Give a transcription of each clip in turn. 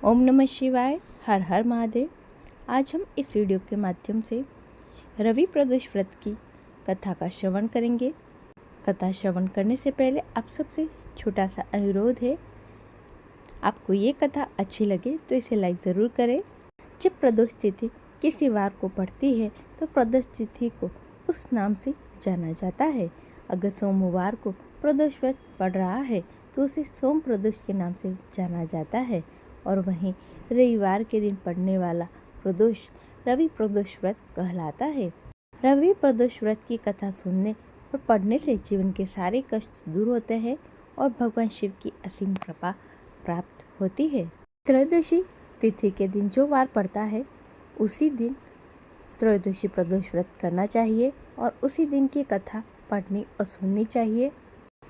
ओम नमः शिवाय। हर हर महादेव। आज हम इस वीडियो के माध्यम से रवि प्रदोष व्रत की कथा का श्रवण करेंगे। कथा श्रवण करने से पहले आप सबसे छोटा सा अनुरोध है, आपको ये कथा अच्छी लगे तो इसे लाइक ज़रूर करें। जब प्रदोष तिथि किसी वार को पड़ती है तो प्रदोष तिथि को उस नाम से जाना जाता है। अगर सोमवार को प्रदोष व्रत पड़ रहा है तो उसे सोम प्रदोष के नाम से जाना जाता है, और वहीं रविवार के दिन पड़ने वाला प्रदोष रवि प्रदोष व्रत कहलाता है। रवि प्रदोष व्रत की कथा सुनने और पढ़ने से जीवन के सारे कष्ट दूर होते हैं और भगवान शिव की असीम कृपा प्राप्त होती है। त्रयोदशी तिथि के दिन जो वार पड़ता है उसी दिन त्रयोदशी प्रदोष व्रत करना चाहिए और उसी दिन की कथा पढ़नी और सुननी चाहिए।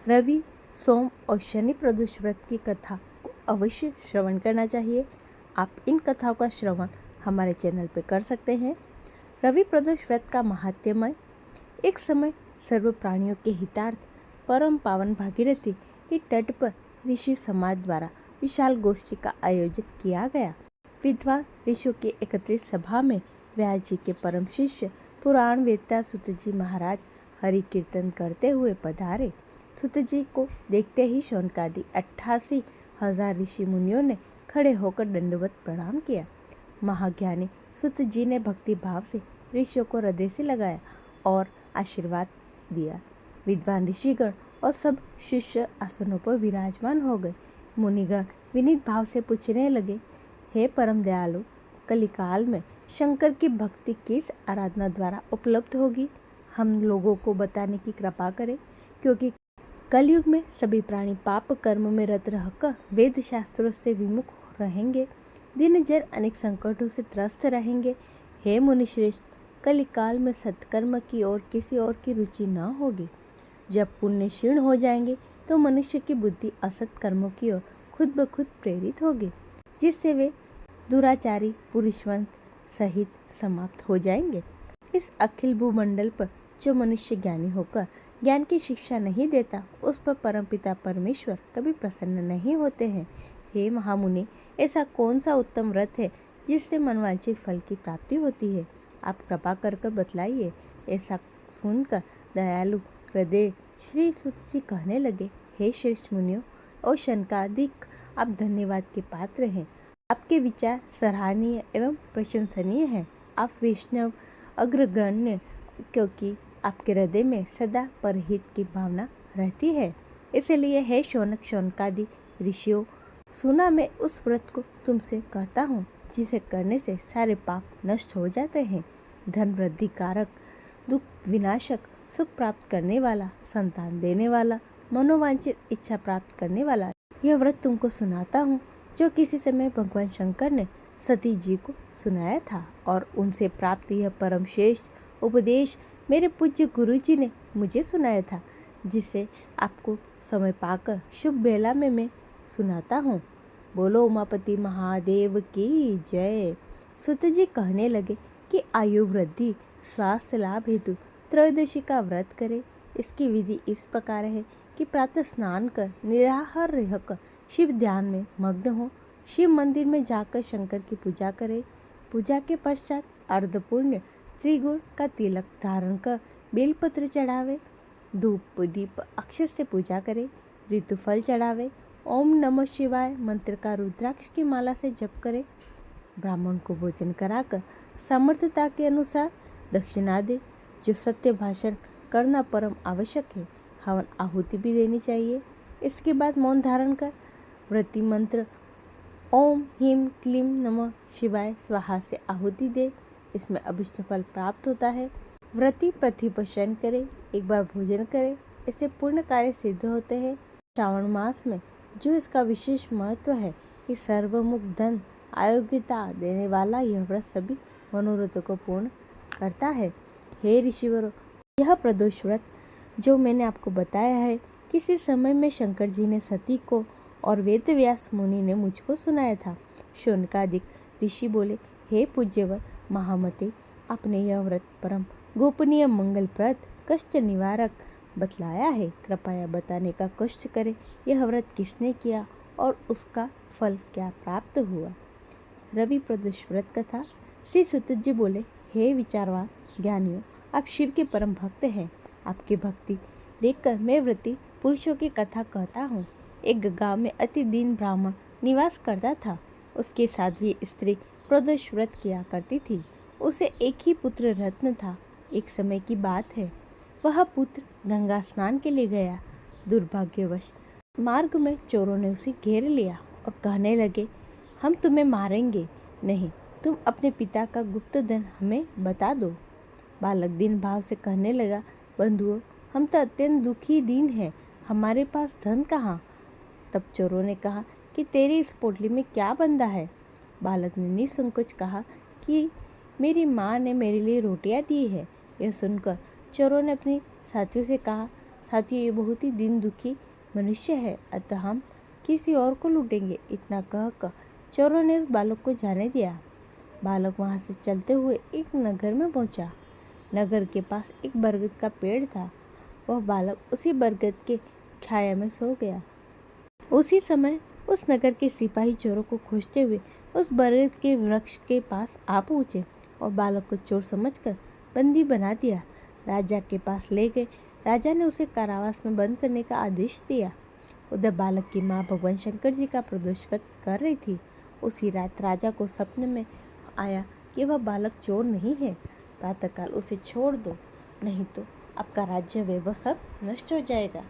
रवि, सोम और शनि प्रदोष व्रत की कथा को अवश्य श्रवण करना चाहिए। आप इन कथाओं का श्रवण हमारे चैनल पर कर सकते हैं। रवि प्रदोष व्रत का महात्म्य। एक समय सर्व प्राणियों के हितार्थ परम पावन भागीरथी के तट पर ऋषि समाज द्वारा विशाल गोष्ठी का आयोजन किया गया। विद्वान ऋषियों की एकत्रित सभा में व्यास जी के परम शिष्य पुराण वेत्ता सूत जी महाराज हरि कीर्तन करते हुए पधारे। सूत जी को देखते ही शौनकादि 88,000 ऋषि मुनियों ने खड़े होकर दंडवत प्रणाम किया। महाज्ञानी सूत जी ने भक्ति भाव से ऋषियों को हृदय से लगाया और आशीर्वाद दिया। विद्वान ऋषिगण और सब शिष्य आसनों पर विराजमान हो गए। मुनिगण विनीत भाव से पूछने लगे, हे परम दयालु, कलिकाल में शंकर की भक्ति किस आराधना द्वारा उपलब्ध होगी? हम लोगों को बताने की कृपा करें, क्योंकि कलयुग में सभी प्राणी पाप कर्म में रत रहकर वेद शास्त्रों से विमुख रहेंगे। दिन जन अनेक संकटों से त्रस्त रहेंगे। हे मुनिश्रेष्ठ, कलिकाल में सत्कर्म की ओर किसी और की रुचि न होगी। जब पुण्य क्षीण हो जाएंगे तो मनुष्य की बुद्धि असत कर्मों की ओर खुद ब खुद प्रेरित होगी, जिससे वे दुराचारी पुरुषवंत सहित समाप्त हो जाएंगे। इस अखिल भूमंडल पर जो मनुष्य ज्ञानी होकर ज्ञान की शिक्षा नहीं देता, उस पर परमपिता परमेश्वर कभी प्रसन्न नहीं होते हैं। हे महामुनि, ऐसा कौन सा उत्तम व्रत है जिससे मनवांछित फल की प्राप्ति होती है? आप कृपा कर बतलाइए। ऐसा सुनकर दयालु हृदय श्री सूत जी कहने लगे, हे श्रेष्ठ मुनियों और शनकादिक, आप धन्यवाद के पात्र हैं। आपके विचार सराहनीय एवं प्रशंसनीय हैं। आप वैष्णव अग्रगण्य, क्योंकि आपके हृदय में सदा परहित की भावना रहती है। इसलिए हे शौनक शौनकादि ऋषियों, सुना मैं उस व्रत को तुमसे कहता हूँ जिसे करने से सारे पाप नष्ट हो जाते हैं। धन वृद्धि कारक, दुख विनाशक, सुख प्राप्त करने वाला, संतान देने वाला, मनोवांछित इच्छा प्राप्त करने वाला यह व्रत तुमको सुनाता हूँ, जो किसी समय भगवान शंकर ने सती जी को सुनाया था, और उनसे प्राप्त यह परम श्रेष्ठ उपदेश मेरे पूज्य गुरु जी ने मुझे सुनाया था, जिसे आपको समय पाकर शुभ बेला में मैं सुनाता हूँ। बोलो उमापति महादेव की जय। सूत जी कहने लगे कि आयु वृद्धि स्वास्थ्य लाभ हेतु त्रयोदशी का व्रत करे। इसकी विधि इस प्रकार है कि प्रातः स्नान कर निराहार रहकर शिव ध्यान में मग्न हो। शिव मंदिर में जाकर शंकर की पूजा करे। पूजा के पश्चात अर्धपुण्य त्रिगुण का तिलक धारण कर बेलपत्र चढ़ावे। धूप दीप अक्षत से पूजा करे। ऋतुफल चढ़ावे। ओम नमः शिवाय मंत्र का रुद्राक्ष की माला से जप करे। ब्राह्मण को भोजन कराकर सामर्थ्यता के अनुसार दक्षिणा दे। जो सत्य भाषण करना परम आवश्यक है। हवन आहुति भी देनी चाहिए। इसके बाद मौन धारण कर व्रती मंत्र ओम ह्रीं क्लीं नमः शिवाय स्वाहा से आहुति दे। इसमें अभिष्ट फल प्राप्त होता है। व्रती पृथ्वी पर शयन करे, एक बार भोजन करे, इससे पूर्ण कार्य सिद्ध होते हैं। श्रावण मास में जो इसका विशेष महत्व है कि सर्वमुख धन आरोग्यता देने वाला यह व्रत सभी मनोरथों को पूर्ण करता है। हे ऋषिवरों, यह प्रदोष व्रत जो मैंने आपको बताया है, किसी समय में शंकर जी ने सती को और वेद व्यास मुनि ने मुझको सुनाया था। शौनकादिक ऋषि बोले, हे पूज्यवर महामते, आपने यह व्रत परम गोपनीय मंगलप्रद कष्ट निवारक बतलाया है। कृपया बताने का कष्ट करें, यह व्रत किसने किया और उसका फल क्या प्राप्त हुआ। रवि प्रदोष व्रत कथा। श्री सुत जी बोले, हे विचारवान ज्ञानियों, आप शिव के परम भक्त हैं। आपकी भक्ति देखकर मैं व्रती पुरुषों की कथा कहता हूँ। एक गांव में अति दीन ब्राह्मण निवास करता था। उसके साध्वी स्त्री प्रदोष व्रत किया करती थी। उसे एक ही पुत्र रत्न था। एक समय की बात है, वह पुत्र गंगा स्नान के लिए गया। दुर्भाग्यवश मार्ग में चोरों ने उसे घेर लिया और कहने लगे, हम तुम्हें मारेंगे नहीं, तुम अपने पिता का गुप्त धन हमें बता दो। बालक दीन भाव से कहने लगा, बंधुओं, हम तो अत्यंत दुखी दीन हैं, हमारे पास धन कहाँ। तब चोरों ने कहा कि तेरी इस पोटली में क्या बंधा है। बालक ने निसंकोच कहा कि मेरी माँ ने मेरे लिए रोटियां दी है। यह सुनकर चोरों ने अपनी साथियों से कहा, साथियों, ये बहुत ही दीन दुखी मनुष्य है, अतः हम किसी और को लूटेंगे। इतना कहकर चोरों ने उस बालक को जाने दिया। बालक वहाँ से चलते हुए एक नगर में पहुँचा। नगर के पास एक बरगद का पेड़ था। वह बालक उसी बरगद के छाया में सो गया। उसी समय उस नगर के सिपाही चोरों को खोजते हुए उस बरगद के वृक्ष के पास आ पहुँचे और बालक को चोर समझकर बंदी बना दिया। राजा के पास ले गए। राजा ने उसे कारावास में बंद करने का आदेश दिया। उधर बालक की माँ भगवान शंकर जी का प्रदोष व्रत कर रही थी। उसी रात राजा को सपने में आया कि वह बालक चोर नहीं है। प्रातःकाल उसे छोड़ दो, नहीं तो आपका राज्य वैभव सब नष्ट हो जाएगा।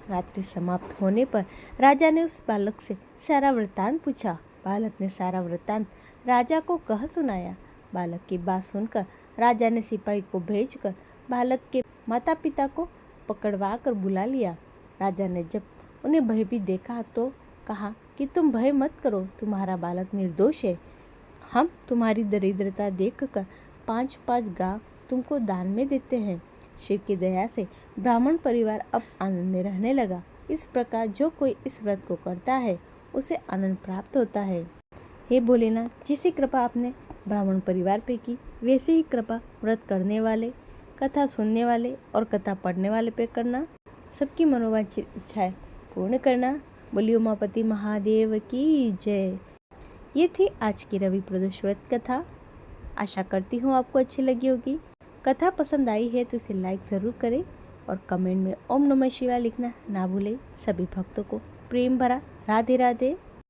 रात्रि समाप्त होने पर राजा ने उस बालक से सारा वृत्तांत पूछा। बालक ने सारा वृत्तांत राजा को कह सुनाया। बालक की बात सुनकर राजा ने सिपाही को भेजकर बालक के माता पिता को पकड़वा कर बुला लिया। राजा ने जब उन्हें भयभीत देखा तो कहा कि तुम भय मत करो, तुम्हारा बालक निर्दोष है। हम तुम्हारी दरिद्रता देखकर 5-5 गांव तुमको दान में देते हैं। शिव की दया से ब्राह्मण परिवार अब आनंद में रहने लगा। इस प्रकार जो कोई इस व्रत को करता है उसे आनंद प्राप्त होता है। हे भोलेनाथ, जैसी कृपा आपने ब्राह्मण परिवार पे की, वैसे ही कृपा व्रत करने वाले, कथा सुनने वाले और कथा पढ़ने वाले पे करना। सबकी मनोवांछित इच्छाएं पूर्ण करना। बोलिए उमापति महादेव की जय। ये थी आज की रवि प्रदोष व्रत कथा। आशा करती हूँ आपको अच्छी लगी होगी। कथा पसंद आई है तो इसे लाइक ज़रूर करें और कमेंट में ओम नमः शिवाय लिखना ना भूलें। सभी भक्तों को प्रेम भरा राधे राधे।